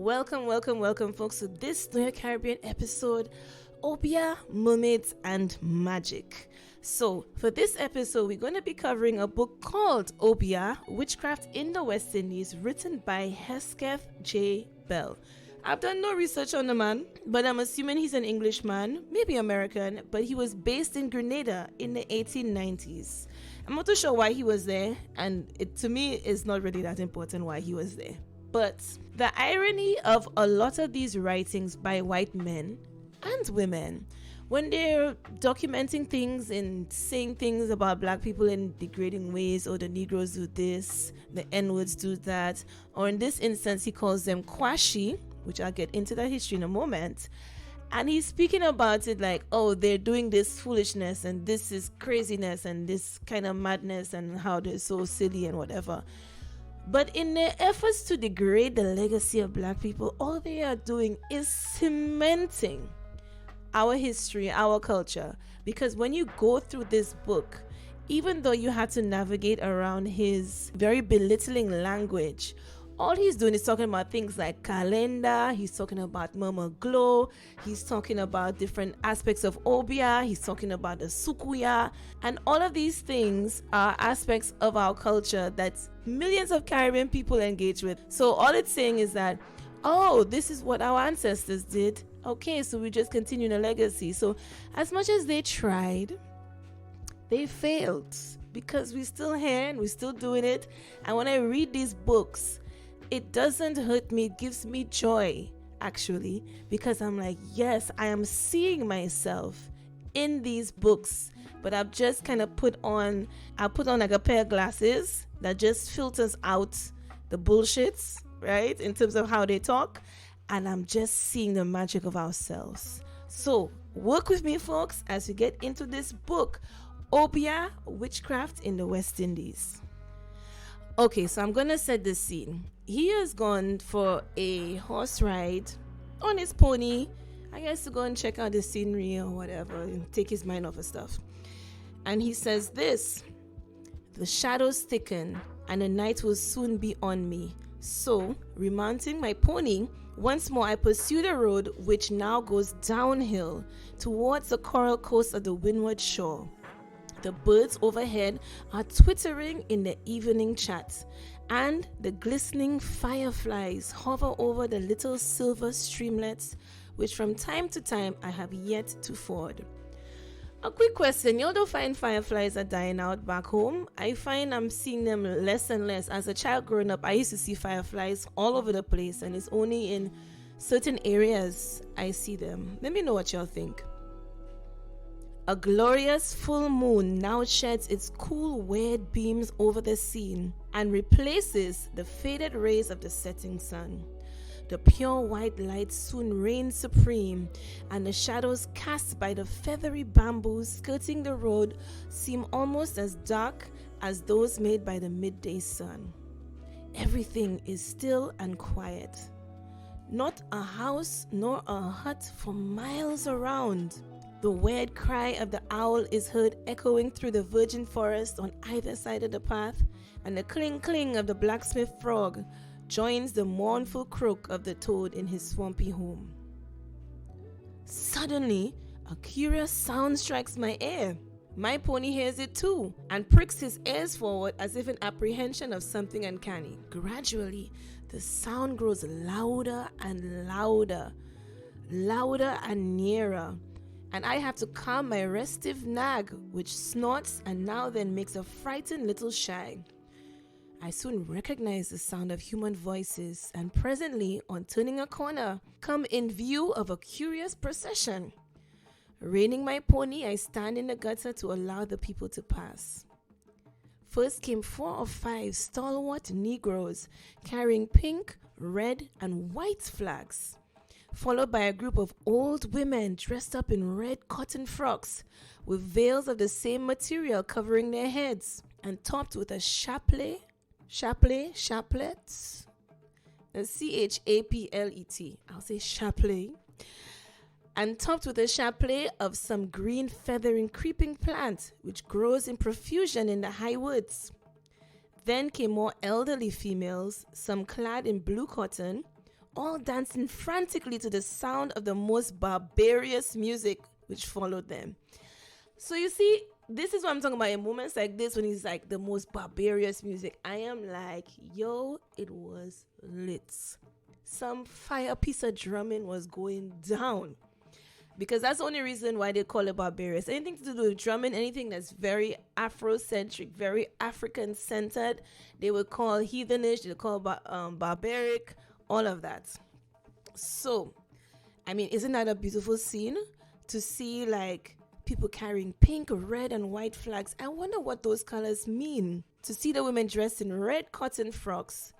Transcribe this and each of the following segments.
Welcome, folks, to this New York Caribbean episode, Obeah, Mermaids, and Magic. So, for this episode, we're going to be covering a book called Obeah, Witchcraft in the West Indies, written by Hesketh J Bell. I've done no research on the man, but I'm assuming he's an Englishman, maybe American, but he was based in Grenada in the 1890s. I'm not too sure why he was there, and to me, it's not really that important why he was there. But the irony of a lot of these writings by white men and women, when they're documenting things and saying things about black people in degrading ways, or the Negroes do this, the N-words do that, or in this instance, he calls them kwashi, which I'll get into that history in a moment. And he's speaking about it like, oh, they're doing this foolishness and this is craziness and this kind of madness and how they're so silly and whatever. But in their efforts to degrade the legacy of black people, all they are doing is cementing our history, our culture. Because when you go through this book, even though you had to navigate around his very belittling language, all he's doing is talking about things like Calenda, he's talking about Mama Glow, he's talking about different aspects of Obeah, he's talking about the Sukuya, and all of these things are aspects of our culture that millions of Caribbean people engage with. So all it's saying is that, oh, this is what our ancestors did. Okay, so we just continue the legacy. So as much as they tried, they failed, because we're still here and we're still doing it. And when I read these books, it doesn't hurt me, it gives me joy, actually, because I'm like, yes, I am seeing myself in these books, but I've just kind of put on like a pair of glasses that just filters out the bullshits, right, in terms of how they talk, and I'm just seeing the magic of ourselves. So work with me, folks, as we get into this book, Obeah, Witchcraft in the West Indies. Okay, so I'm gonna set the scene. He has gone for a horse ride on his pony, I guess, to go and check out the scenery or whatever and take his mind off of stuff. And he says this: the shadows thicken and the night will soon be on me. So, remounting my pony, once more I pursue the road, which now goes downhill towards the coral coast of the windward shore. The birds overhead are twittering in the evening chat, and the glistening fireflies hover over the little silver streamlets, which from time to time I have yet to ford. A quick question: y'all don't find fireflies are dying out back home? I find I'm seeing them less and less. As a child growing up, I used to see fireflies all over the place, and it's only in certain areas I see them. Let me know what y'all think. A glorious full moon now sheds its cool, weird beams over the scene and replaces the faded rays of the setting sun. The pure white light soon reigns supreme, and the shadows cast by the feathery bamboos skirting the road seem almost as dark as those made by the midday sun. Everything is still and quiet. Not a house nor a hut for miles around. The weird cry of the owl is heard echoing through the virgin forest on either side of the path, and the cling-cling of the blacksmith frog joins the mournful croak of the toad in his swampy home. Suddenly, a curious sound strikes my ear. My pony hears it too, and pricks his ears forward as if in apprehension of something uncanny. Gradually, the sound grows louder and louder, louder and nearer, and I have to calm my restive nag, which snorts and now then makes a frightened little shy. I soon recognize the sound of human voices, and presently, on turning a corner, come in view of a curious procession. Reining my pony, I stand in the gutter to allow the people to pass. First came 4 or 5 stalwart Negroes carrying pink, red, and white flags, followed by a group of old women dressed up in red cotton frocks with veils of the same material covering their heads and topped with a chaplet, a C-H-A-P-L-E-T, I'll say chaplet, and topped with a chaplet of some green feathering creeping plant which grows in profusion in the high woods. Then came more elderly females, some clad in blue cotton, all dancing frantically to the sound of the most barbarous music which followed them. So you see, this is what I'm talking about in moments like this, when he's like the most barbarous music. I am like, yo, it was lit. Some fire piece of drumming was going down. Because that's the only reason why they call it barbarous. Anything to do with drumming, anything that's very Afrocentric, very African-centered, they would call heathenish, they would call barbaric, all of that. So, I mean, isn't that a beautiful scene? To see, like, people carrying pink, red, and white flags. I wonder what those colors mean. To see the women dressed in red cotton frocks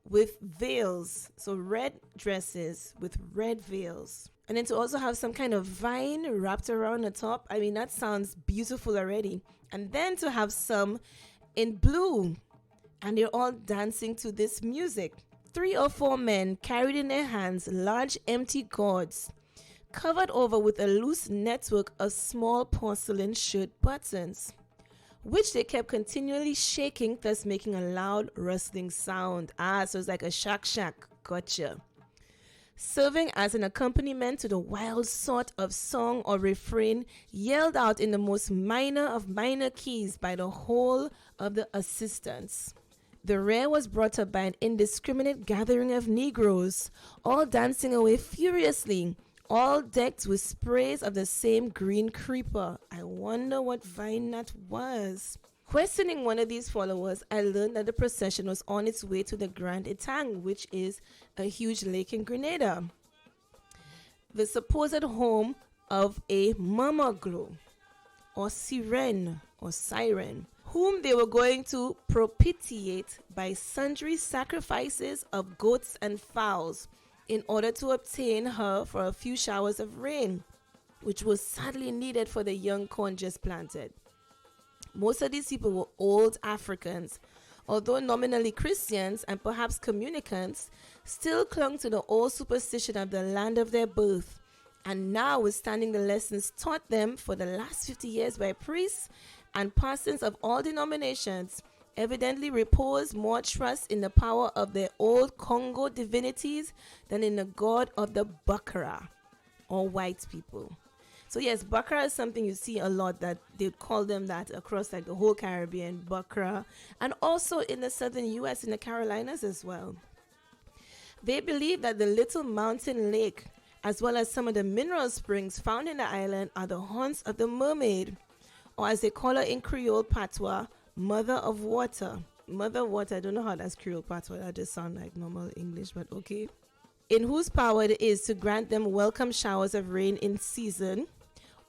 with veils. So, red dresses with red veils. And then to also have some kind of vine wrapped around the top. I mean, that sounds beautiful already. And then to have some in blue. And they're all dancing to this music. 3 or 4 men carried in their hands large empty gourds, covered over with a loose network of small porcelain shirt buttons, which they kept continually shaking, thus making a loud rustling sound. So it's like a shack. Gotcha. Serving as an accompaniment to the wild sort of song or refrain yelled out in the most minor of minor keys by the whole of the assistants. The rear was brought up by an indiscriminate gathering of Negroes, all dancing away furiously, all decked with sprays of the same green creeper. I wonder what vine that was. Questioning one of these followers, I learned that the procession was on its way to the Grand Etang, which is a huge lake in Grenada, the supposed home of a mama glow, or siren, whom they were going to propitiate by sundry sacrifices of goats and fowls in order to obtain her for a few showers of rain, which was sadly needed for the young corn just planted. Most of these people were old Africans, although nominally Christians and perhaps communicants, still clung to the old superstition of the land of their birth, and now withstanding the lessons taught them for the last 50 years by priests and parsons of all denominations, evidently repose more trust in the power of their old Congo divinities than in the god of the Bakara, or white people. So yes, Bakara is something you see a lot, that they call them that across like the whole Caribbean, Bakara, and also in the southern US, in the Carolinas as well. They believe that the little mountain lake, as well as some of the mineral springs found in the island, are the haunts of the mermaid, or as they call her in Creole patois, Mother of Water. Mother of Water, I don't know how that's Creole patois, that just sounds like normal English, but okay. In whose power it is to grant them welcome showers of rain in season,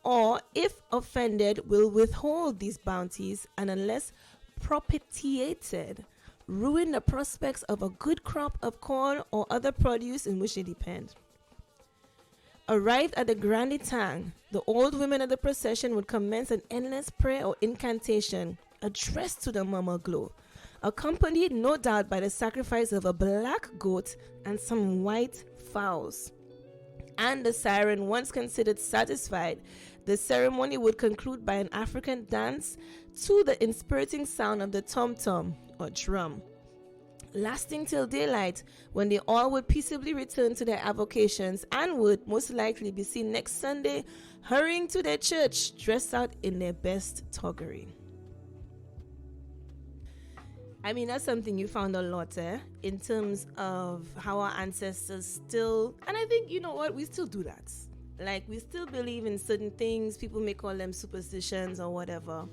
or, if offended, will withhold these bounties, and unless propitiated, ruin the prospects of a good crop of corn or other produce in which they depend. Arrived at the Grand Etang, the old women of the procession would commence an endless prayer or incantation addressed to the Mama Glow, accompanied no doubt by the sacrifice of a black goat and some white fowls. And the siren, once considered satisfied, the ceremony would conclude by an African dance to the inspiriting sound of the tom-tom, or drum, lasting till daylight, when they all would peaceably return to their avocations and would most likely be seen next Sunday hurrying to their church, dressed out in their best toggery. I mean, that's something you found a lot, in terms of how our ancestors still, and I think, you know what, we still do that. Like, we still believe in certain things. People may call them superstitions or whatever,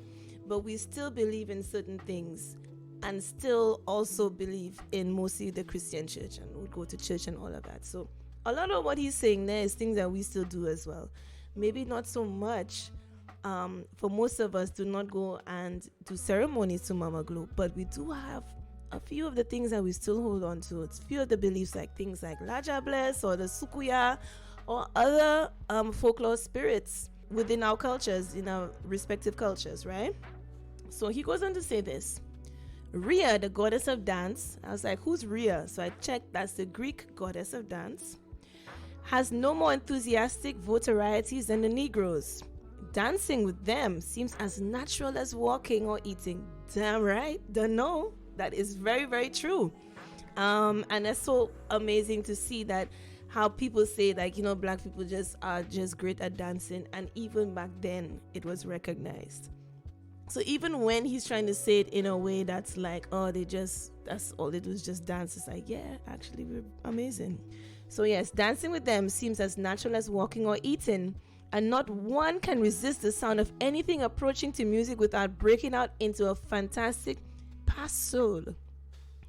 but we still believe in certain things and still also believe in mostly the Christian church and would go to church and all of that. So a lot of what he's saying there is things that we still do as well. Maybe not so much. For most of us, do not go and do ceremonies to Mama Glow, but we do have a few of the things that we still hold on to. It's a few of the beliefs, like things like Laja Bless or the Sukuya or other folklore spirits within our cultures, in our respective cultures, right? So he goes on to say this. Rhea, the goddess of dance, I was like, who's Rhea? So I checked, that's the Greek goddess of dance, has no more enthusiastic votarieties than the Negroes. Dancing with them seems as natural as walking or eating. Damn right, don't know. That is very, very true. And it's so amazing to see that how people say, like, black people just are just great at dancing, and even back then it was recognized. So even when he's trying to say it in a way that's like, oh, that's all they do is just dance, it's like, yeah, actually we're amazing. So yes, dancing with them seems as natural as walking or eating, and not one can resist the sound of anything approaching to music without breaking out into a fantastic pas seul.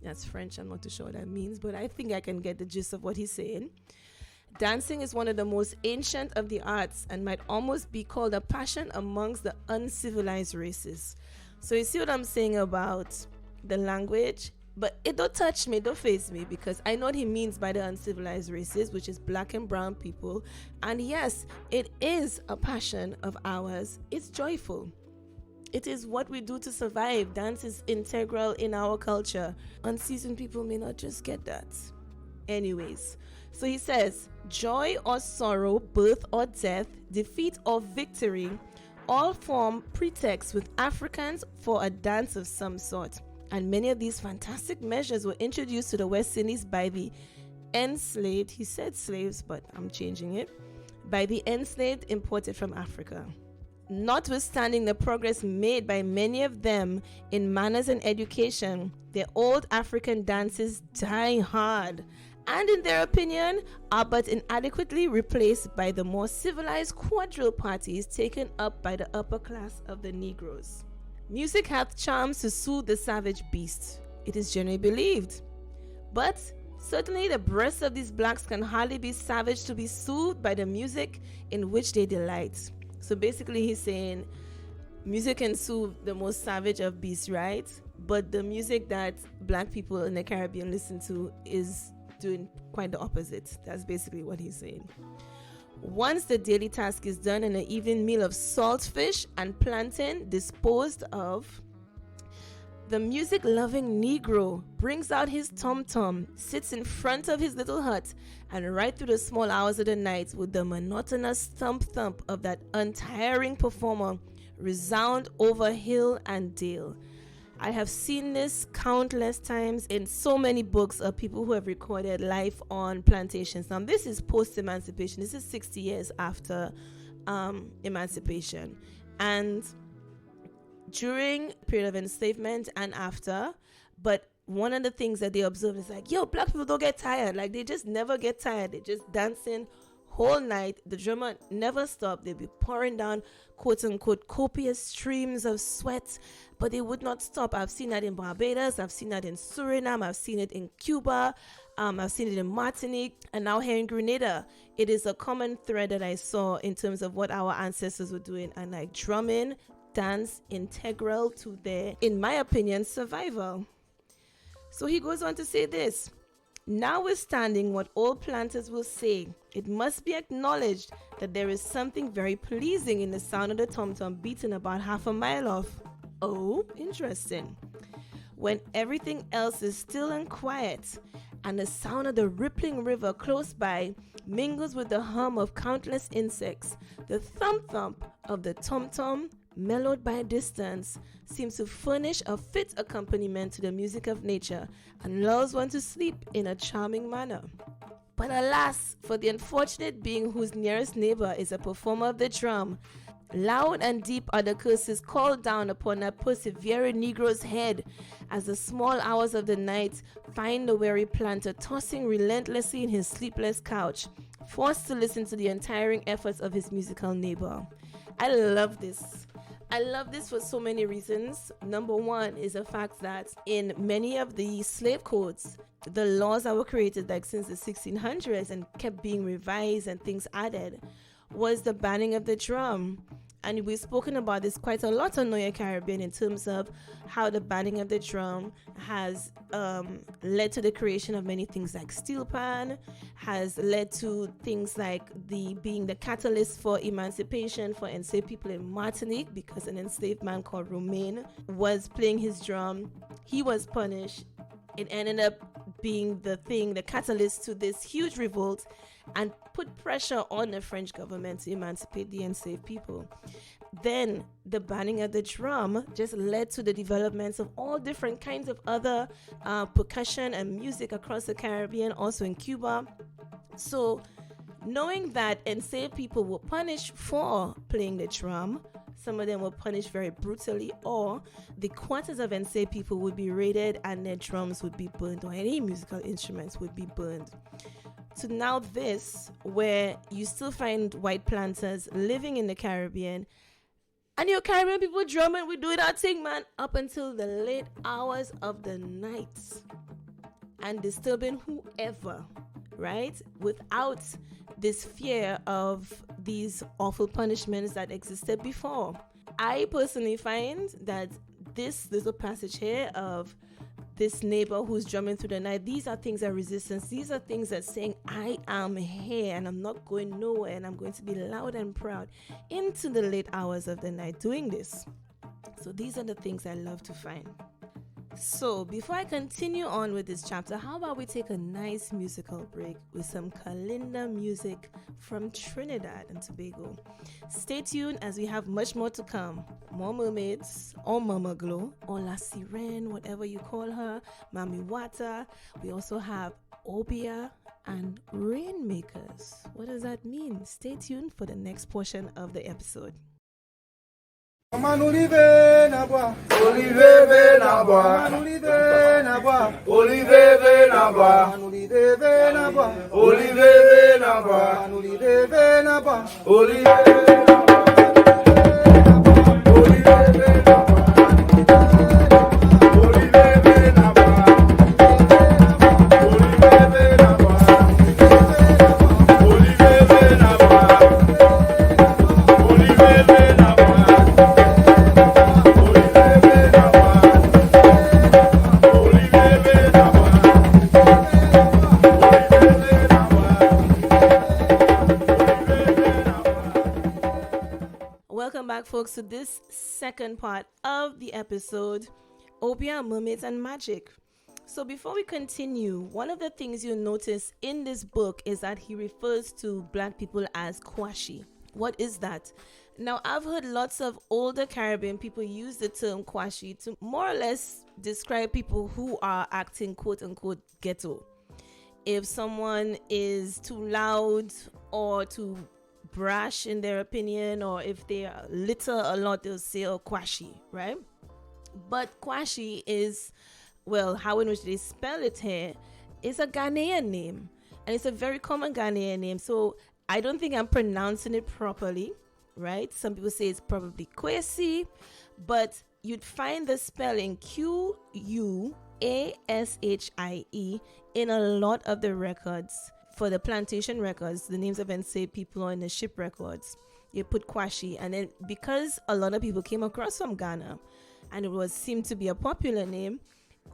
That's French, I'm not too sure what that means, but I think I can get the gist of what he's saying. Dancing is one of the most ancient of the arts and might almost be called a passion amongst the uncivilized races. So you see what I'm saying about the language? But it don't touch me, don't face me, because I know what he means by the uncivilized races, which is black and brown people. And yes, it is a passion of ours. It's joyful. It is what we do to survive. Dance is integral in our culture. Unseasoned people may not just get that. Anyways, so he says, joy or sorrow, birth or death, defeat or victory, all form pretexts with Africans for a dance of some sort. And many of these fantastic measures were introduced to the West Indies by the enslaved, he said slaves, but I'm changing it, by the enslaved imported from Africa. Notwithstanding the progress made by many of them in manners and education, their old African dances die hard, and in their opinion are but inadequately replaced by the more civilized quadrille parties taken up by the upper class of the Negroes. Music hath charms to soothe the savage beast, it is generally believed. But certainly the breasts of these blacks can hardly be savage to be soothed by the music in which they delight. So basically he's saying music can soothe the most savage of beasts, right? But the music that black people in the Caribbean listen to is doing quite the opposite. That's basically what he's saying. Once the daily task is done and an evening meal of salt fish and plantain disposed of, the music-loving Negro brings out his tom-tom, sits in front of his little hut, and right through the small hours of the night with the monotonous thump-thump of that untiring performer resound over hill and dale. I have seen this countless times in so many books of people who have recorded life on plantations. Now, this is post-emancipation. This is 60 years after emancipation. And during the period of enslavement and after, but one of the things that they observe is like, yo, black people don't get tired. Like, they just never get tired. They just dancing whole night. The drummer never stopped. They'd be pouring down, quote unquote, copious streams of sweat, but they would not stop. I've seen that in Barbados. I've seen that in Suriname. I've seen it in Cuba. I've seen it in Martinique, and now here in Grenada. It is a common thread that I saw in terms of what our ancestors were doing, and like drumming, dance, integral to their, in my opinion, survival. So he goes on to say this: notwithstanding what all planters will say, it must be acknowledged that there is something very pleasing in the sound of the tom-tom beaten about half a mile off. Oh, interesting. When everything else is still and quiet, and the sound of the rippling river close by mingles with the hum of countless insects, the thump-thump of the tom-tom, mellowed by distance, seems to furnish a fit accompaniment to the music of nature and lulls one to sleep in a charming manner. But alas, for the unfortunate being whose nearest neighbor is a performer of the drum, loud and deep are the curses called down upon that persevering Negro's head as the small hours of the night find the weary planter tossing relentlessly in his sleepless couch, forced to listen to the untiring efforts of his musical neighbor. I love this. I love this for so many reasons. Number one is the fact that in many of the slave codes, the laws that were created like since the 1600s and kept being revised and things added was the banning of the drum. And we've spoken about this quite a lot on Know Your Caribbean in terms of how the banning of the drum has led to the creation of many things like steel pan, has led to things like being the catalyst for emancipation for enslaved people in Martinique, because an enslaved man called Romain was playing his drum. He was punished. It ended up being the catalyst to this huge revolt and put pressure on the French government to emancipate the enslaved people. Then the banning of the drum just led to the developments of all different kinds of other percussion and music across the Caribbean, also in Cuba. So knowing that enslaved people were punished for playing the drum, some of them were punished very brutally, or the quarters of enslaved people would be raided and their drums would be burned, or any musical instruments would be burned. To now this, where you still find white planters living in the Caribbean, and your Caribbean people drumming, we doing our thing, man, up until the late hours of the night, and disturbing whoever, right? Without this fear of these awful punishments that existed before. I personally find that this little passage here of this neighbor who's drumming through the night, these are things that resistance. These are things that saying, I am here and I'm not going nowhere and I'm going to be loud and proud into the late hours of the night doing this. So these are the things I love to find. So before I continue on with this chapter, how about we take a nice musical break with some Calenda music from Trinidad and Tobago. Stay tuned as we have much more to come. More mermaids, or Mama Glow, or La Sirene, whatever you call her, Mami Wata. We also have Obeah and Rainmakers. What does that mean? Stay tuned for the next portion of the episode. Olive na bois, Olive na bois, Olive na bois, Olive na bois, Olive na bois, Olive na bois, Olive na bois, Olive na bois. Welcome back, folks, to this second part of the episode, Obeah, Mermaids, and Magic. So before we continue, one of the things you'll notice in this book is that he refers to black people as kwashi. What is that? Now, I've heard lots of older Caribbean people use the term kwashi to more or less describe people who are acting quote-unquote ghetto. If someone is too loud or too brash in their opinion, or if they litter a lot, they'll say, oh, kwashi, right? But kwashi is, well, how in which they spell it here is a Ghanaian name, and it's a very common Ghanaian name, so I don't think I'm pronouncing it properly, right? Some people say it's probably Kwesi, but you'd find the spelling Quashie in a lot of the records. For the plantation records, the names of enslaved people on the ship records, you put Kwashi. And then because a lot of people came across from Ghana and it seemed to be a popular name,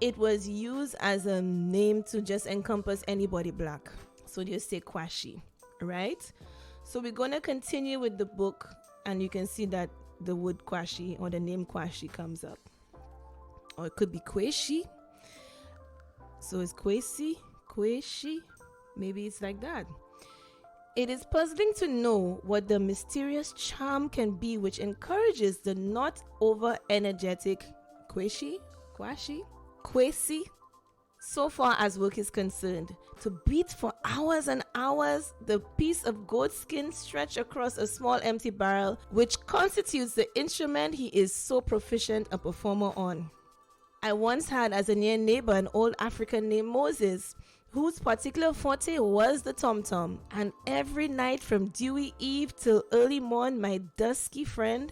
it was used as a name to just encompass anybody black. So you say Kwashi, right? So we're going to continue with the book, and you can see that the word Kwashi or the name Kwashi comes up. Or it could be Kwashi. So it's Kwesi, Kwashi. Maybe it's like that. It is puzzling to know what the mysterious charm can be which encourages the not over energetic Kwesi, so far as work is concerned, to beat for hours and hours the piece of goat skin stretched across a small empty barrel which constitutes the instrument he is so proficient a performer on. I once had as a near neighbor an old African named Moses, whose particular forte was the tom-tom, and every night from dewy eve till early morn, my dusky friend,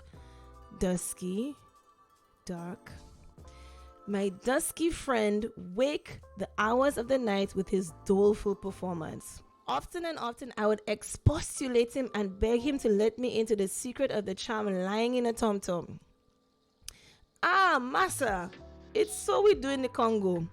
wake the hours of the night with his doleful performance. Often and often I would expostulate him and beg him to let me into the secret of the charm lying in a tom-tom. Ah, massa, it's so we do in the Congo,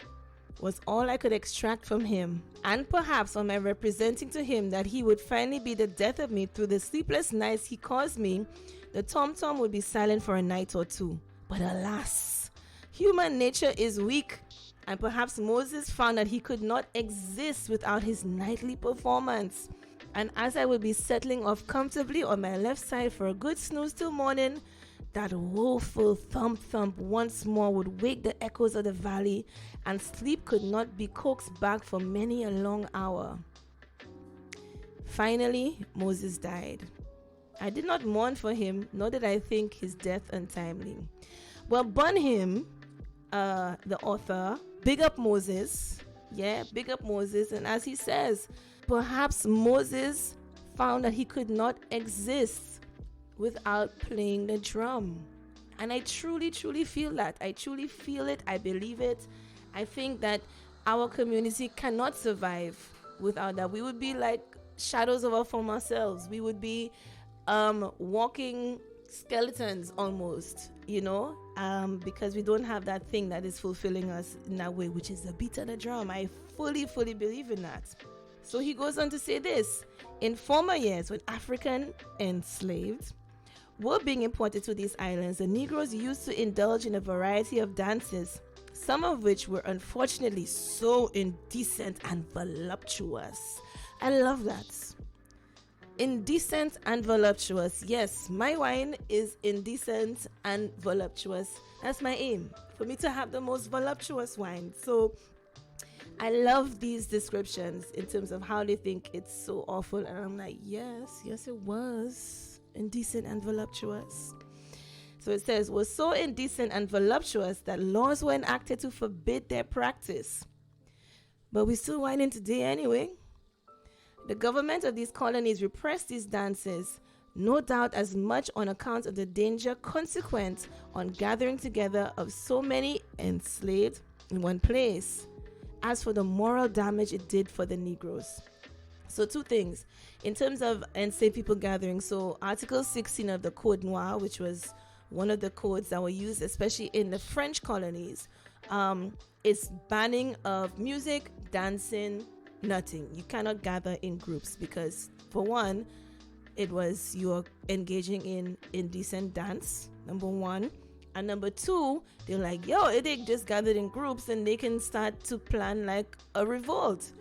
was all I could extract from him, and perhaps on my representing to him that he would finally be the death of me through the sleepless nights he caused me, the tom-tom would be silent for a night or two. But alas, human nature is weak, And perhaps Moses found that he could not exist without his nightly performance. And as I would be settling off comfortably on my left side for a good snooze till morning, that woeful thump once more would wake the echoes of the valley, and sleep could not be coaxed back for many a long hour. Finally, Moses died. I did not mourn for him, nor did I think his death untimely. Well, Bunham, the author, big up Moses. Yeah, big up Moses. And as he says, perhaps Moses found that he could not exist without playing the drum. And I truly feel that. I truly feel it. I believe it. I think that our community cannot survive without that. We would be like shadows of our former selves. We would be walking skeletons almost, because we don't have that thing that is fulfilling us in that way, which is the beat of the drum. I fully believe in that. So he goes on to say this: in former years, when African enslaved were being imported to these islands, the Negroes used to indulge in a variety of dances, some of which were unfortunately so indecent and voluptuous. I love that. Indecent and voluptuous. Yes, my wine is indecent and voluptuous. That's my aim, for me to have the most voluptuous wine. So I love these descriptions in terms of how they think it's so awful. And I'm like, yes, it was indecent and voluptuous. So it says, was so indecent and voluptuous that laws were enacted to forbid their practice. But we're still whining today anyway. The government of these colonies repressed these dances, no doubt as much on account of the danger consequent on gathering together of so many enslaved in one place, as for the moral damage it did for the Negroes. So two things. In terms of enslaved people gathering, so Article 16 of the Code Noir, which was one of the codes that were used especially in the French colonies, is banning of music, dancing, nothing. You cannot gather in groups because, for one, it was you're engaging in indecent dance, number one. And number two, they're like, they just gathered in groups and they can start to plan like a revolt.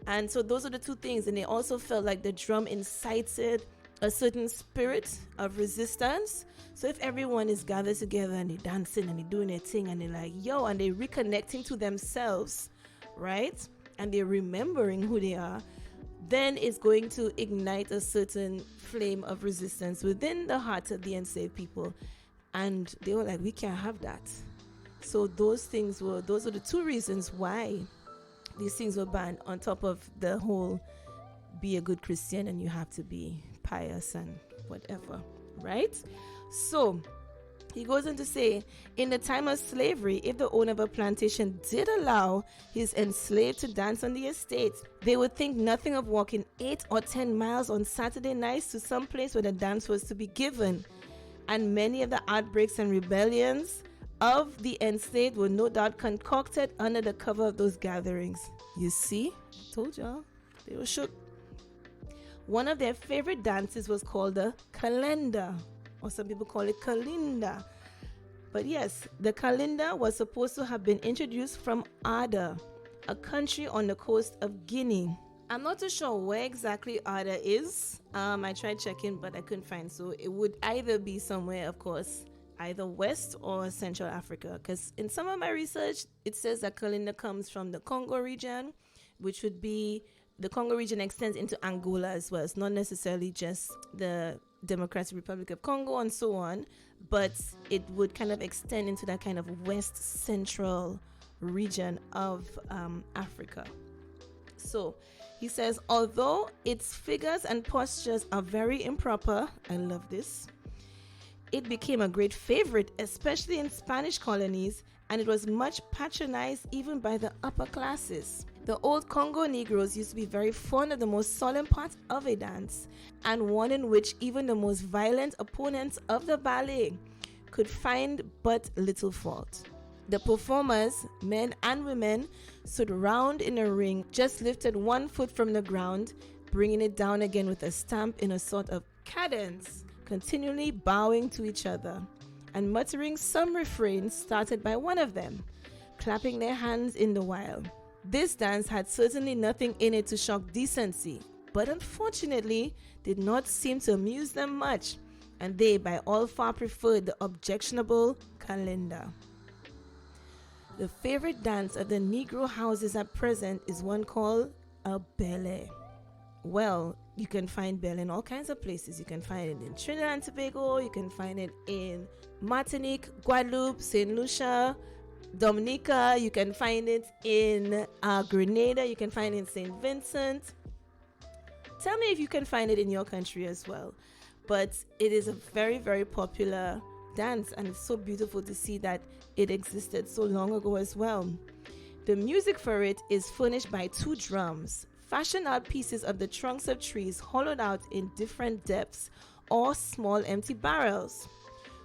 And so those are the two things. And they also felt like the drum incited a certain spirit of resistance. So if everyone is gathered together and they're dancing and they're doing their thing and they're like, and they're reconnecting to themselves, right? And they're remembering who they are, then it's going to ignite a certain flame of resistance within the heart of the enslaved people. And they were like, we can't have that. So those are the two reasons why these things were banned, on top of the whole be a good Christian and you have to be pious and whatever, right? So he goes on to say, in the time of slavery, if the owner of a plantation did allow his enslaved to dance on the estate, they would think nothing of walking 8 or 10 miles on Saturday nights to some place where the dance was to be given. And many of the outbreaks and rebellions of the enslaved were no doubt concocted under the cover of those gatherings. You see, I told y'all, they were shook. One of their favorite dances was called the Calenda, or some people call it Kalinda. But yes, the Kalinda was supposed to have been introduced from Ada, a country on the coast of Guinea. I'm not too sure where exactly Ada is. I tried checking, but I couldn't find. So it would either be somewhere, of course, either West or Central Africa. Because in some of my research, it says that Kalinda comes from the Congo region, which would be, the Congo region extends into Angola as well. It's not necessarily just the Democratic Republic of Congo and so on, but it would kind of extend into that kind of West Central region of Africa. So he says, although its figures and postures are very improper, I love this, it became a great favorite, especially in Spanish colonies, and it was much patronized even by the upper classes. The old Congo Negroes used to be very fond of the most solemn part of a dance, and one in which even the most violent opponents of the ballet could find but little fault. The performers, men and women, stood round in a ring, just lifted one foot from the ground, bringing it down again with a stamp in a sort of cadence, continually bowing to each other, and muttering some refrain started by one of them. clapping their hands in the while. This dance had certainly nothing in it to shock decency, but unfortunately did not seem to amuse them much, and they by all far preferred the objectionable Calenda. The favorite dance of the Negro houses at present is one called a Bele. Well, you can find Bele in all kinds of places. You can find it in Trinidad and Tobago, you can find it in Martinique, Guadeloupe, St. Lucia, Dominica, you can find it in Grenada, you can find it in St. Vincent. Tell me if you can find it in your country as well. But it is a very, very popular dance, and it's so beautiful to see that it existed so long ago as well. The music for it is furnished by 2 drums, fashioned out pieces of the trunks of trees hollowed out in different depths, or small empty barrels.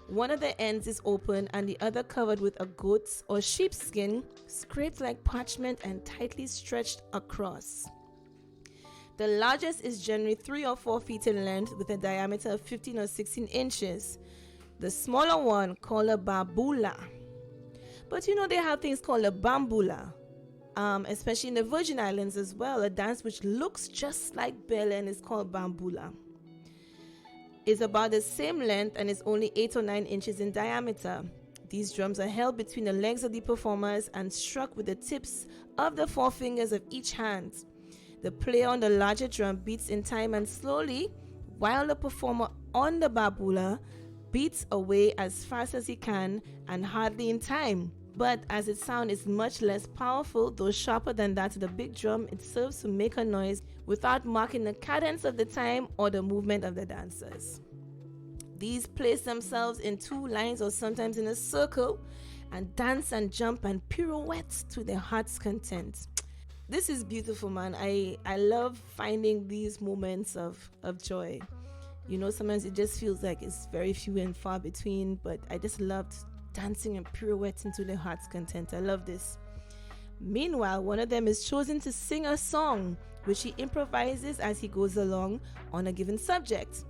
One of the ends is open and the other covered with a goat's or sheep's skin, scraped like parchment and tightly stretched across. The largest is generally 3 or 4 feet in length with a diameter of 15 or 16 inches. The smaller one, called a babula. But they have things called a bambula, especially in the Virgin Islands as well, a dance which looks just like Bele and is called bambula. Is about the same length and is only 8 or 9 inches in diameter. These drums are held between the legs of the performers and struck with the tips of the 4 fingers of each hand. The player on the larger drum beats in time and slowly, while the performer on the babula beats away as fast as he can and hardly in time. But as its sound is much less powerful, though sharper than that of the big drum, it serves to make a noise without marking the cadence of the time or the movement of the dancers. These place themselves in 2 lines or sometimes in a circle and dance and jump and pirouette to their heart's content. This is beautiful, man. I love finding these moments of joy. Sometimes it just feels like it's very few and far between, but I just loved dancing and pirouetting to their heart's content. I love this. Meanwhile, one of them is chosen to sing a song, which he improvises as he goes along on a given subject,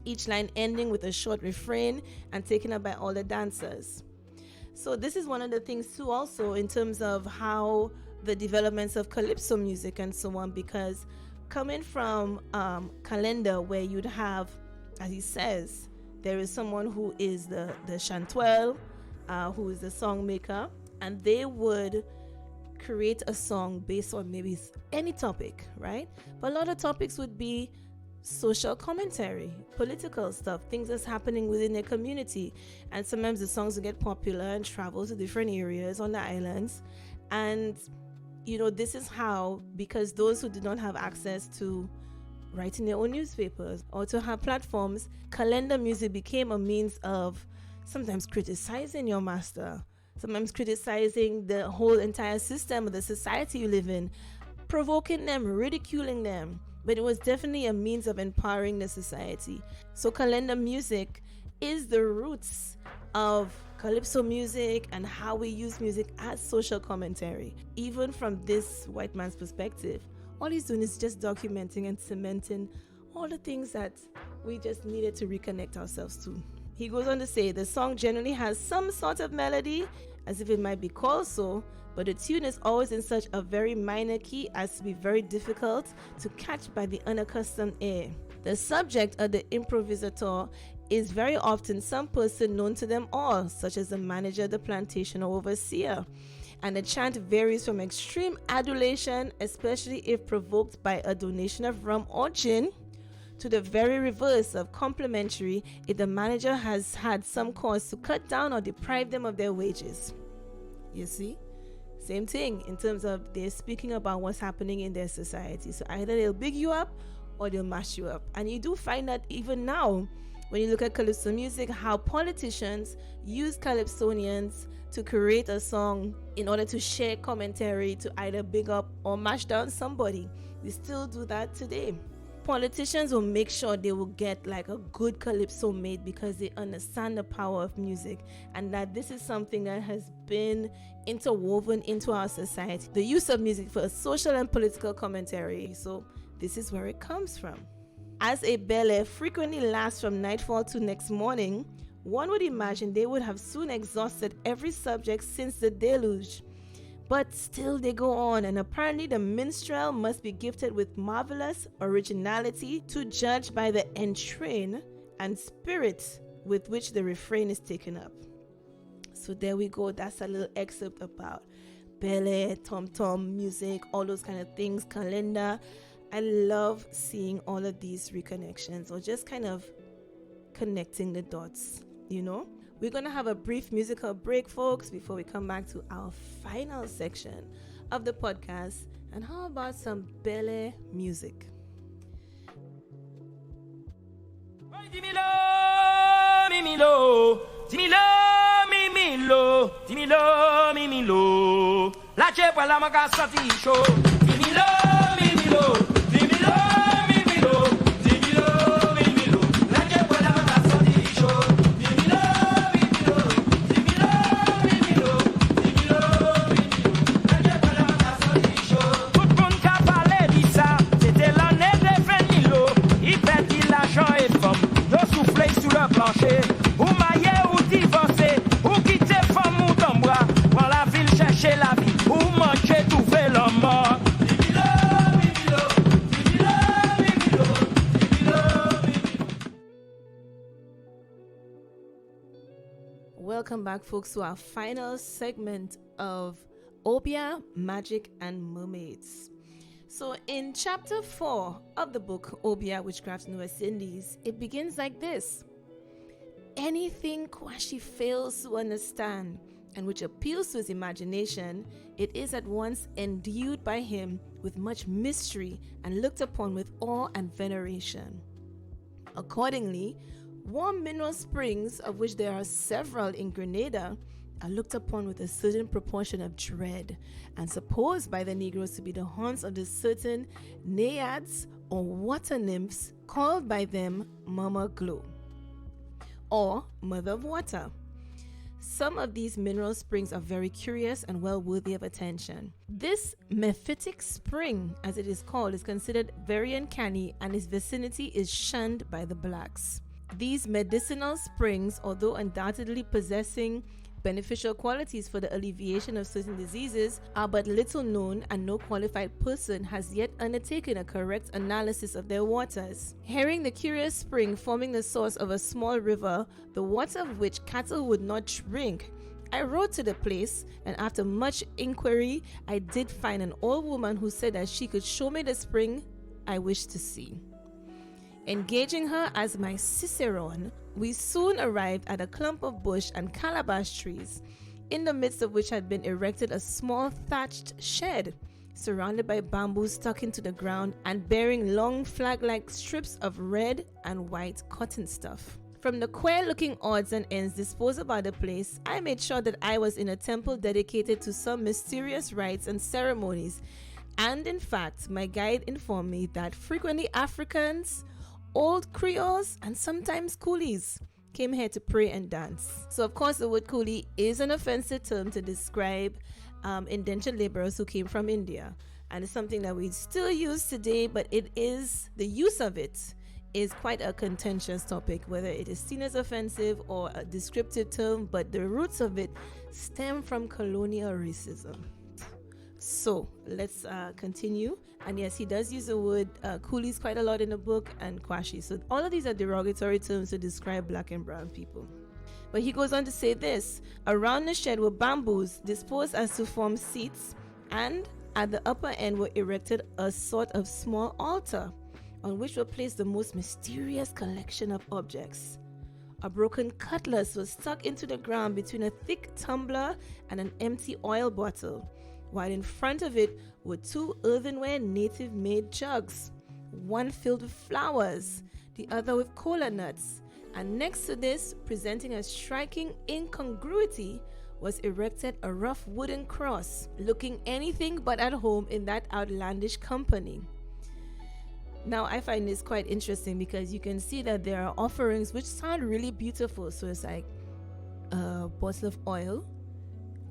each line ending with a short refrain and taken up by all the dancers. So this is one of the things too also in terms of how the developments of calypso music and so on, because coming from Calenda, where you'd have, as he says, there is someone who is the chantuelle, who is the song maker, and they would create a song based on maybe any topic, right? But a lot of topics would be social commentary, political stuff, things that's happening within their community. And sometimes the songs will get popular and travel to different areas on the islands. And this is how, because those who did not have access to writing their own newspapers or to have platforms, calendar music became a means of sometimes criticizing your master, sometimes criticizing the whole entire system of the society you live in, provoking them, ridiculing them. But it was definitely a means of empowering the society. So calendar music is the roots of calypso music and how we use music as social commentary. Even from this white man's perspective, all he's doing is just documenting and cementing all the things that we just needed to reconnect ourselves to. He goes on to say the song generally has some sort of melody, as if it might be called so, but the tune is always in such a very minor key as to be very difficult to catch by the unaccustomed ear. The subject of the improvisator is very often some person known to them all, such as the manager of the plantation or overseer. And the chant varies from extreme adulation, especially if provoked by a donation of rum or gin, to the very reverse of complimentary if the manager has had some cause to cut down or deprive them of their wages. You see? Same thing in terms of they're speaking about what's happening in their society. So either they'll big you up or they'll mash you up. And you do find that even now, when you look at calypso music, how politicians use calypsonians to create a song in order to share commentary to either big up or mash down somebody. We still do that today. Politicians will make sure they will get like a good calypso made because they understand the power of music, and that this is something that has been interwoven into our society. The use of music for a social and political commentary. So this is where it comes from. As a bele frequently lasts from nightfall to next morning, one would imagine they would have soon exhausted every subject since the deluge. But still they go on, and apparently the minstrel must be gifted with marvelous originality to judge by the entrain and spirit with which the refrain is taken up. So there we go. That's a little excerpt about Bele, tom-tom music, all those kind of things, calendar. I love seeing all of these reconnections, or just kind of connecting the dots, you know. We're going to have a brief musical break, folks, before we come back to our final section of the podcast. And how about some Bele music? Dimilo, mimilo, dimilo, mimilo, dimilo, mimilo. La chepa la magasa tisho. Dimilo, mimilo, dimilo, mimilo, dimilo, mimilo. La chepa la magasa tisho. Dimilo, mimilo, dimilo, mimilo, dimilo, mimilo. La chepa la magasa tisho. Tout moun ka pale di sa, c'était l'année de Fenilo. Il perdit l'argent et femme. Yo soufflé sur le plancher, ou maillé ou divorcé, ou quitter femme ou d'embois, dans la ville chercher la vie, ou manger trouver la mort. Welcome back, folks, to our final segment of Obeah, Magic, and Mermaids. So in chapter 4 of the book, Obeah, Witchcraft in the West Indies, it begins like this. Anything Kwashi fails to understand and which appeals to his imagination, it is at once endued by him with much mystery and looked upon with awe and veneration. Accordingly, warm mineral springs, of which there are several in Grenada, are looked upon with a certain proportion of dread and supposed by the Negroes to be the haunts of the certain naiads or water nymphs called by them Mama Glow or Mother of Water. Some of these mineral springs are very curious and well worthy of attention. This mephitic spring, as it is called, is considered very uncanny, and its vicinity is shunned by the blacks. These medicinal springs, although undoubtedly possessing beneficial qualities for the alleviation of certain diseases, are but little known, and no qualified person has yet undertaken a correct analysis of their waters. Hearing the curious spring forming the source of a small river, the water of which cattle would not drink, I rode to the place, and after much inquiry, I did find an old woman who said that she could show me the spring I wished to see. Engaging her as my cicerone, we soon arrived at a clump of bush and calabash trees, in the midst of which had been erected a small thatched shed, surrounded by bamboo stuck into the ground and bearing long flag-like strips of red and white cotton stuff. From the queer-looking odds and ends disposed about the place, I made sure that I was in a temple dedicated to some mysterious rites and ceremonies, and in fact, my guide informed me that frequently Africans, old Creoles, and sometimes coolies came here to pray and dance. So of course the word coolie is an offensive term to describe indentured laborers who came from India, and it's something that we still use today, but the use of it is quite a contentious topic, whether it is seen as offensive or a descriptive term, but the roots of it stem from colonial racism. So let's continue. And yes, he does use the word coolies quite a lot in the book, and kwashi. So all of these are derogatory terms to describe black and brown people. But he goes on to say this: around the shed were bamboos disposed as to form seats, and at the upper end were erected a sort of small altar, on which were placed the most mysterious collection of objects. A broken cutlass was stuck into the ground between a thick tumbler and an empty oil bottle, while in front of it were two earthenware native-made jugs, one filled with flowers, the other with cola nuts, and next to this, presenting a striking incongruity, was erected a rough wooden cross, looking anything but at home in that outlandish company. Now, I find this quite interesting because you can see that there are offerings which sound really beautiful. So it's like a bottle of oil,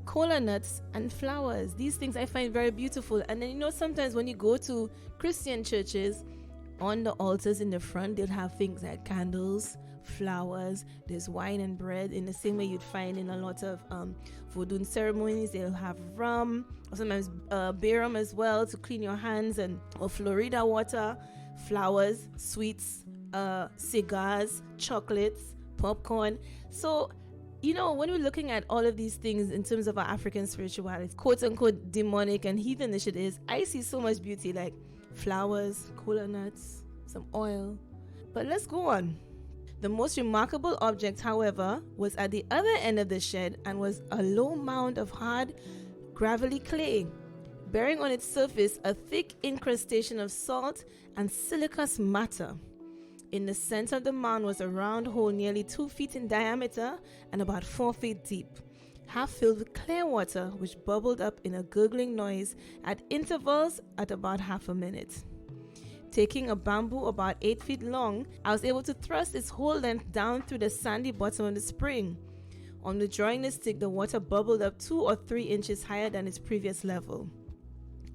cola nuts, and flowers. These things I find very beautiful. And then, sometimes when you go to Christian churches, On the altars in the front, they'll have things like candles, flowers, there's wine and bread, in the same way you'd find in a lot of voodoo ceremonies. They'll have rum, or sometimes beer rum as well to clean your hands, or Florida water, flowers, sweets, cigars, chocolates, popcorn. So, when we're looking at all of these things in terms of our African spirituality, quote unquote demonic and heathenish it is, I see so much beauty, like flowers, cola nuts, some oil. But let's go on. The most remarkable object, however, was at the other end of the shed and was a low mound of hard, gravelly clay, bearing on its surface a thick incrustation of salt and siliceous matter. In the center of the mound was a round hole nearly 2 feet in diameter and about 4 feet deep, half filled with clear water which bubbled up in a gurgling noise at intervals at about half a minute. Taking a bamboo about 8 feet long, I was able to thrust its whole length down through the sandy bottom of the spring. On withdrawing the stick, the water bubbled up 2 or 3 inches higher than its previous level.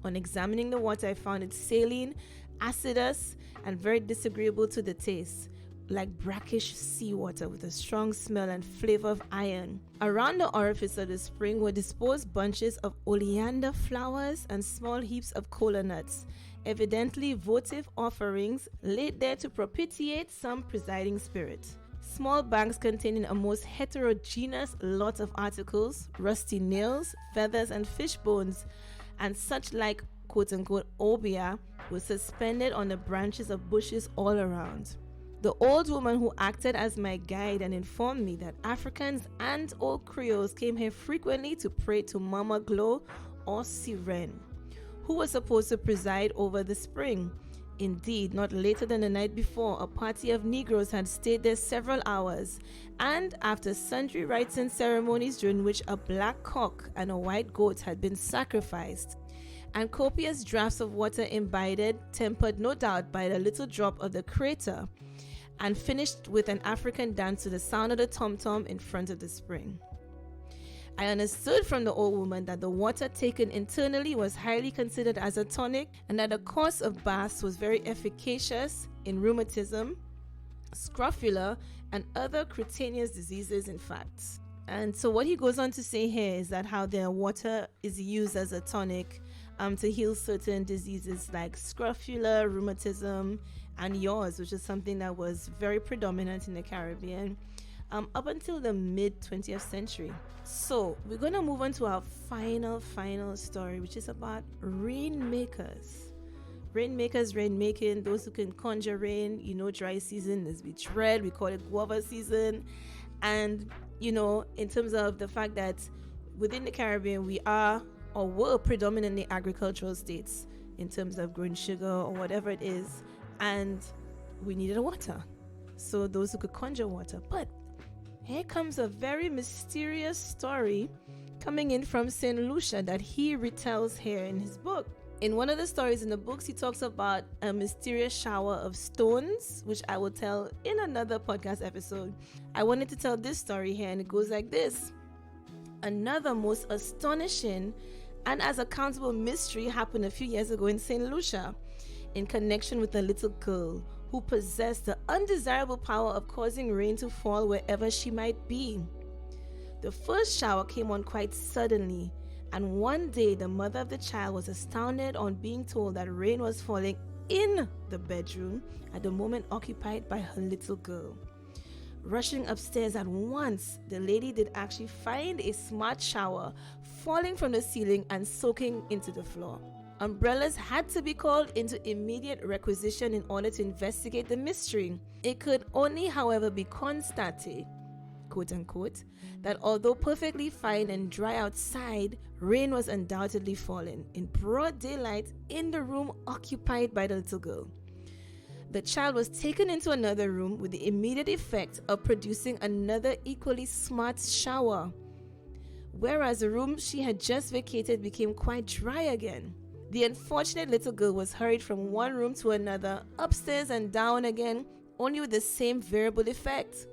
On examining the water, I found it saline, acidus, and very disagreeable to the taste, like brackish seawater with a strong smell and flavor of iron. Around the orifice of the spring were disposed bunches of oleander flowers and small heaps of cola nuts, evidently votive offerings laid there to propitiate some presiding spirit. Small banks containing a most heterogeneous lot of articles, rusty nails, feathers, and fish bones, and such like quote-unquote obeah was suspended on the branches of bushes all around. The old woman who acted as my guide and informed me that Africans and old Creoles came here frequently to pray to Mama Glow or Siren, who was supposed to preside over the spring. Indeed, not later than the night before, a party of Negroes had stayed there several hours, and after sundry rites and ceremonies during which a black cock and a white goat had been sacrificed, and copious draughts of water imbibed, tempered no doubt by the little drop of the crater, and finished with an African dance to the sound of the tom-tom in front of the spring. I understood from the old woman that the water taken internally was highly considered as a tonic, and that the course of baths was very efficacious in rheumatism, scrofula, and other cutaneous diseases, in fact. And so what he goes on to say here is that how their water is used as a tonic to heal certain diseases like scrofula, rheumatism, and yaws, which is something that was very predominant in the Caribbean up until the mid 20th century. So we're going to move on to our final story, which is about rainmakers. Rainmakers, rainmaking, those who can conjure rain. Dry season is we dread, we call it guava season. And in terms of the fact that within the Caribbean we are or were predominantly agricultural states in terms of growing sugar or whatever it is, and we needed water, so those who could conjure water. But here comes a very mysterious story coming in from St. Lucia that he retells here in his book. In one of the stories in the books, he talks about a mysterious shower of stones, which I will tell in another podcast episode. I wanted to tell this story here, and it goes like this. Another most astonishing and as accountable mystery happened a few years ago in St. Lucia in connection with a little girl who possessed the undesirable power of causing rain to fall wherever she might be. The first shower came on quite suddenly, and one day the mother of the child was astounded on being told that rain was falling in the bedroom at the moment occupied by her little girl. Rushing upstairs at once, the lady did actually find a smart shower falling from the ceiling and soaking into the floor. Umbrellas had to be called into immediate requisition in order to investigate the mystery. It could only, however, be constated, quote unquote, that although perfectly fine and dry outside, rain was undoubtedly falling in broad daylight in the room occupied by the little girl. The child was taken into another room with the immediate effect of producing another equally smart shower, whereas the room she had just vacated became quite dry again. The unfortunate little girl was hurried from one room to another, upstairs and down again, only with the same variable effect.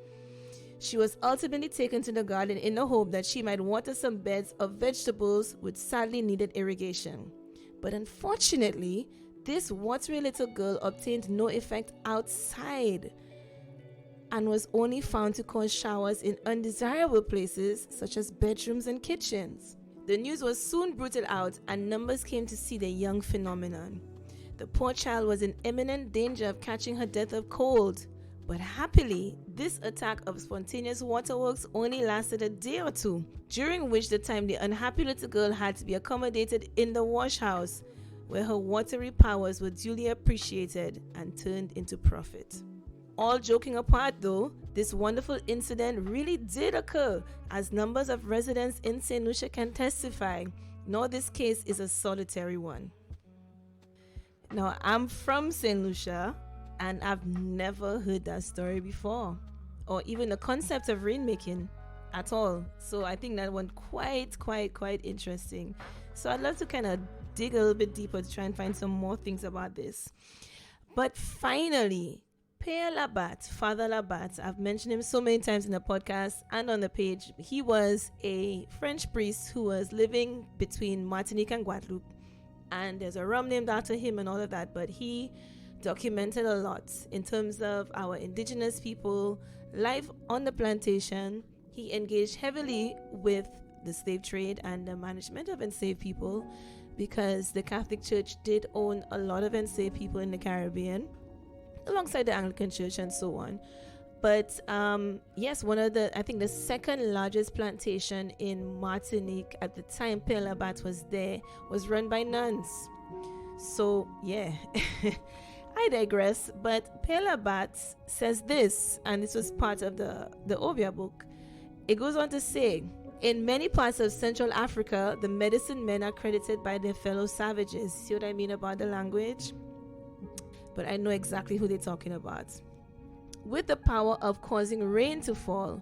She was ultimately taken to the garden in the hope that she might water some beds of vegetables which sadly needed irrigation. But unfortunately, This watery little girl obtained no effect outside and was only found to cause showers in undesirable places such as bedrooms and kitchens. The news was soon bruited out and numbers came to see the young phenomenon. The poor child was in imminent danger of catching her death of cold, but happily, this attack of spontaneous waterworks only lasted a day or two, during which the time the unhappy little girl had to be accommodated in the wash house, where her watery powers were duly appreciated and turned into profit. All joking apart though, this wonderful incident really did occur, as numbers of residents in St. Lucia can testify, nor this case is a solitary one. Now, I'm from St. Lucia, and I've never heard that story before, or even the concept of rainmaking at all. So I think that one quite interesting. So I'd love to kind of dig a little bit deeper to try and find some more things about this. But finally, Père Labat, Father Labat, I've mentioned him so many times in the podcast and on the page. He was a French priest who was living between Martinique and Guadeloupe, and there's a rum named after him and all of that, but he documented a lot in terms of our indigenous people, life on the plantation. He engaged heavily with the slave trade and the management of enslaved people, because the Catholic Church did own a lot of enslaved people in the Caribbean, alongside the Anglican Church and so on. But yes, I think the second largest plantation in Martinique at the time Père Labat was there was run by nuns. So yeah, I digress. But Père Labat says this, and this was part of the Obeah book. It goes on to say, in many parts of Central Africa, the medicine men are credited by their fellow savages. See what I mean about the language? But I know exactly who they're talking about. With the power of causing rain to fall.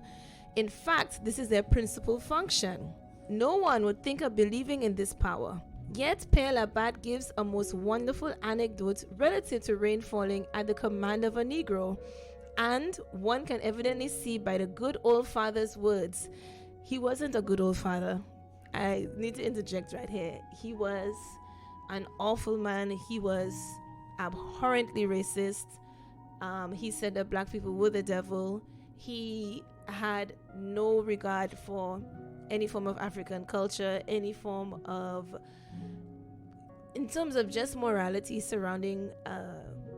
In fact, this is their principal function. No one would think of believing in this power. Yet Père Labat gives a most wonderful anecdote relative to rain falling at the command of a Negro. And one can evidently see by the good old father's words. He wasn't a good old father. I need to interject right here. He was an awful man. He was abhorrently racist. He said that black people were the devil. He had no regard for any form of African culture, any form of, in terms of just morality surrounding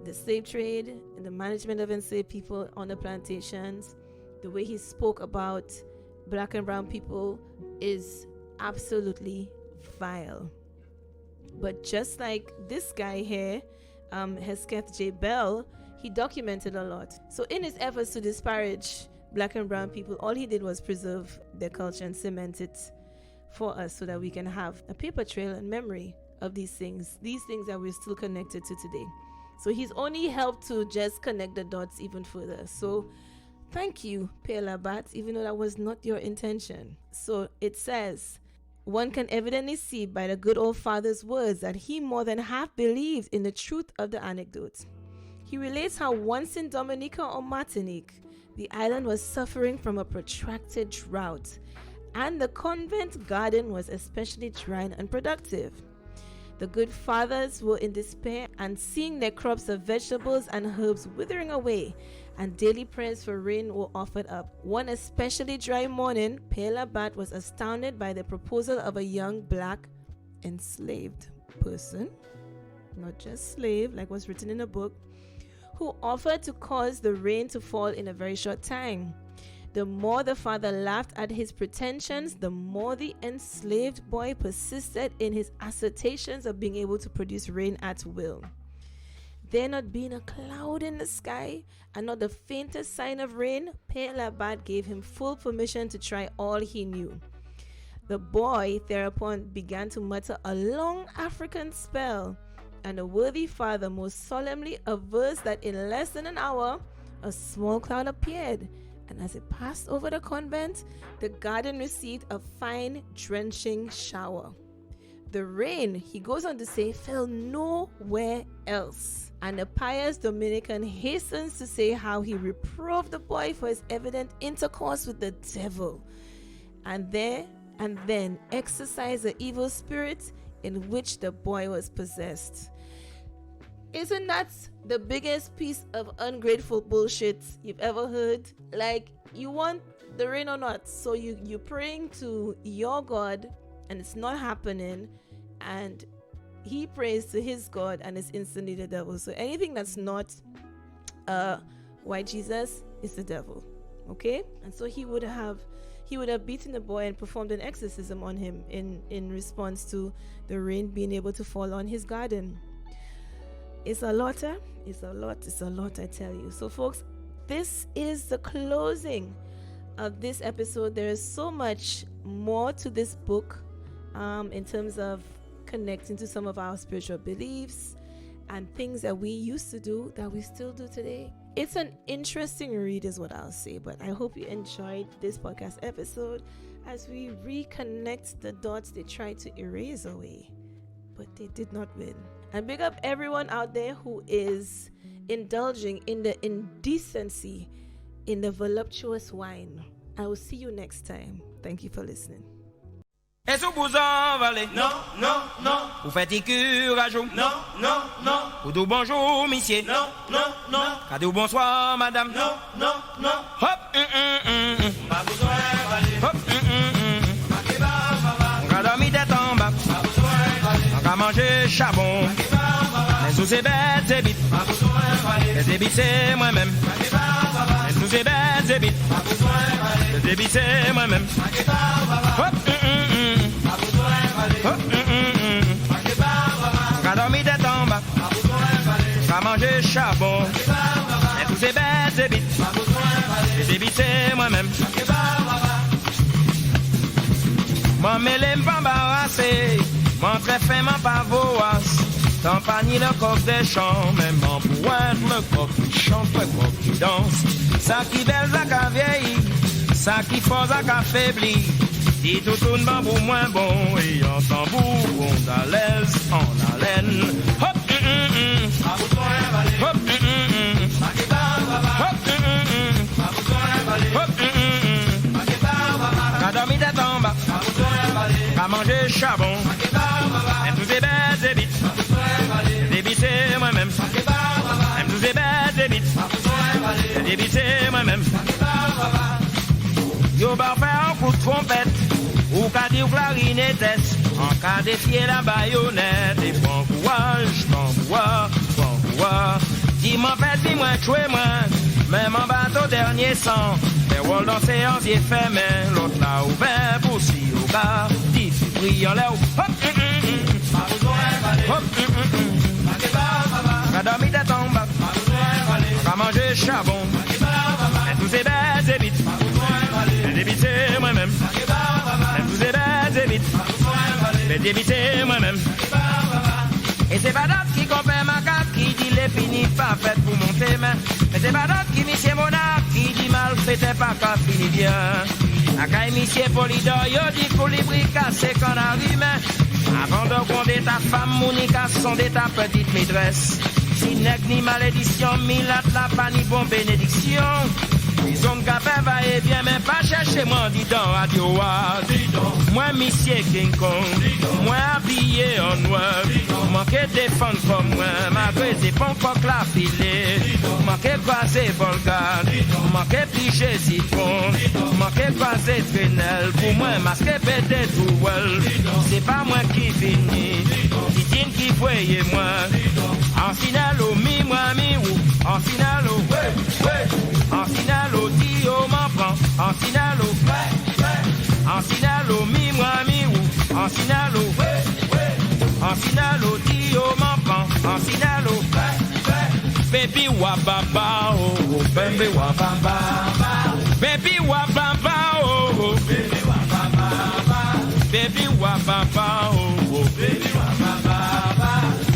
the slave trade and the management of enslaved people on the plantations. The way he spoke about black and brown people is absolutely vile. But just like this guy here, Hesketh J Bell, he documented a lot. So in his efforts to disparage black and brown people, all he did was preserve their culture and cement it for us so that we can have a paper trail and memory of these things that we're still connected to today. So he's only helped to just connect the dots even further. So thank you, Père Labat, even though that was not your intention. So it says, one can evidently see by the good old father's words that he more than half believed in the truth of the anecdote. He relates how once in Dominica or Martinique, the island was suffering from a protracted drought, and the convent garden was especially dry and unproductive. The good fathers were in despair, and seeing their crops of vegetables and herbs withering away, and daily prayers for rain were offered up. One especially dry morning, Père Labat was astounded by the proposal of a young black enslaved person, not just slave like was written in the book, who offered to cause the rain to fall in a very short time. The more the father laughed at his pretensions, the more the enslaved boy persisted in his assertions of being able to produce rain at will. There not being a cloud in the sky and not the faintest sign of rain, Père Labat gave him full permission to try all he knew. The boy thereupon began to mutter a long African spell, and the worthy father most solemnly avers that in less than an hour, a small cloud appeared, and as it passed over the convent, the garden received a fine drenching shower. The rain, he goes on to say, fell nowhere else. And the pious Dominican hastens to say how he reproved the boy for his evident intercourse with the devil, and there and then exorcised the evil spirit in which the boy was possessed. Isn't that the biggest piece of ungrateful bullshit you've ever heard? Like, you want the rain or not, so you're praying to your God and it's not happening, and he prays to his God and it's instantly the devil. So anything that's not white Jesus is the devil. Okay? And so he would have beaten the boy and performed an exorcism on him in response to the rain being able to fall on his garden. It's a lot, it's a lot, I tell you. So folks, this is the closing of this episode. There is so much more to this book in terms of connecting to some of our spiritual beliefs and things that we used to do that we still do today. It's an interesting read is what I'll say, but I hope you enjoyed this podcast episode as we reconnect the dots they tried to erase away, but they did not win. And big up everyone out there who is indulging in the indecency in the voluptuous wine. I will see you next time. Thank you for listening. Est-ce que vous en valez? Non, non, non. Vous faites curage? Non, non, non. Vous dites bonjour, monsieur? Non, non, non. Cadeau bonsoir, madame? Non, non, non. Hop, pas besoin valer. Hop, on va dormir tête en bas. Pas besoin valer. On va manger charbon. Mais sous ces bêtes, c'est vite. Pas besoin valer. Les ébites, c'est moi-même. Mais sous ces bêtes, c'est vite. Pas besoin valer. Les ébites, c'est moi-même. Hop, on va dormir tête en bas. On va manger charbon. Et tous ces bêtes, c'est vite. Les ébites, c'est moi-même. Mon mêlé m'embarrassé. Mon très fin, mon pavoas. Tant pas ni le coq des champs. Même en pointe, le coq qui chante, le coq qui danse. Ça qui belle, ça qui vieillit. Ça qui fort, ça qui affaiblit. Si tout tourne bambou moins bon, et en tambour, on a l'aise, en haleine. Hop, hop, hop, t'as dormi tête en bas, t'as mangé charbon, même tous ces bêtes et bites, les bites c'est moi-même, même tous ces bêtes et bites, les bites c'est moi-même. Yo ba faire un coup de trompette, ou qu'à dire clarinette, en cas défier la baïonnette, et bon courage, bon courage. Si m'en fait, si moi choué moi, même en bateau dernier sang, les rôles dans séance y est fait, mais l'autre là ouvert pour si au gars, dit brille en l'air, hop, hop, qu'a dormi tête en bas, qu'a mangé charbon, et tous ces bêtes et bites. Les débités moi-même. Même tous les bêtes et vite. Les débités moi-même. Et c'est pas d'autre qui compère ma carte qui dit les finis pas faites pour monter main. Mais c'est pas d'autre qui monsieur monarque qui dit mal c'était pas qu'à finir bien. La caille monsieur Polydor yo dit colibri cassé qu'on arrive. Avant de gronder ta femme Monica son de ta petite maîtresse. Si nègre ni malédiction, milat la pas ni bon bénédiction. Ils ont café va et bien, mais pas chercher moi, dis donc, radio, moi, monsieur King Kong, moi, habillé en noir, manqué défendre comme moi, malgré ses ponts coq la filée, manqué croiser Volga, manqué piger citron, manqué croiser Trinel, pour moi, masqué pété tout well, c'est pas moi qui finis, Titine qui voyait moi, en finalo, moi, ou, en finalo, en finalo, Dio m'en prend, en finalo, mi ou, en finalo, Dio m'en prend, en finalo, baby wababa, oh, baby wababa, baby wababa, oh, baby wababa, baby wababa, oh, baby wababa,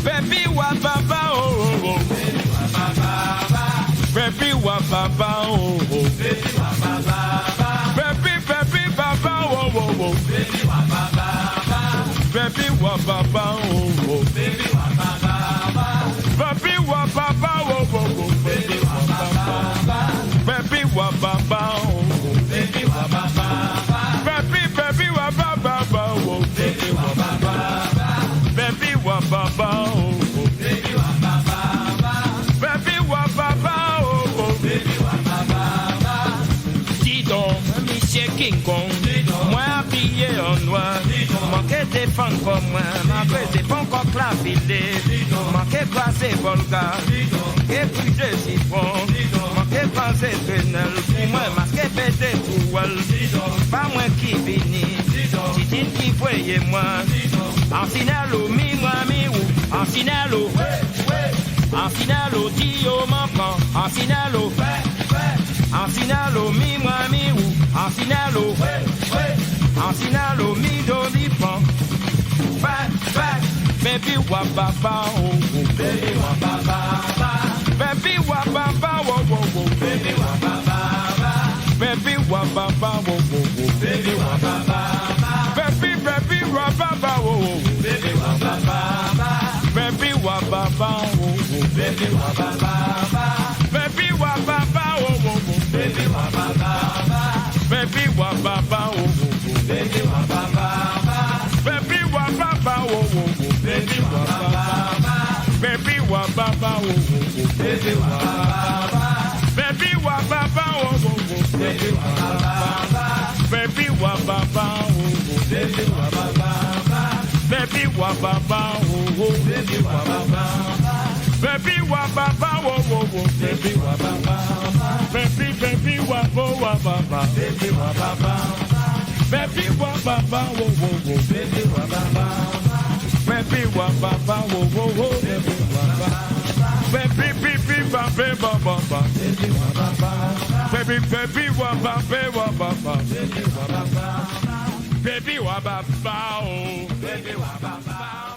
baby wababa, oh, baby wababa, oh, baby wababa, baby baba, oh, baby wababa, baby wababa, oh, baby wababa, baby wababa, oh, baby wababa, baby wababa, oh, baby wababa, baby wababa, oh, baby wababa, baby wababa, oh, baby wababa. King Kong, moi habillé en noir, manqué défendre comme moi, malgré des bons coques la filée, manqué passer Volga, et puis je suis bon, manqué passer Tunnel, pour moi masqué pété pour elle, pas moi qui finit, Titine qui voyait moi, en finalo, mi moi mi ou, en finalo, en finalo, Dio manquant, en finalo, en finalo, mi moi mi ou, en finalo, mi do mi pan, baby wa baba oh, baby wa baba, baby wa baba oh, baby wa baba, baby wa baba oh, baby wa baba, baby wa baba oh, baby wa baba, baby wa baba oh, baby wa baba, baby wa baba oh, baby wa baba, baby wa baba oh, baby wa baba, baby wa baba oh, baby wa baba, baby wa baba oh, baby wa baba, baby wa baba oh, baby wa baba, baby wa baba oh, baby wa baba, baby wa baba oh, baby wa baba, baby wa baba oh, baby wa baba, baby wa baba, baby wa baba. Baby wa baba wo wo wo, baby wa baba, baby wa baba wo wo wo, baby wa baba, baby wa baba, baby wa baba, baby wa baba, baby wa baba, baby wa baba oh, baby wa baba.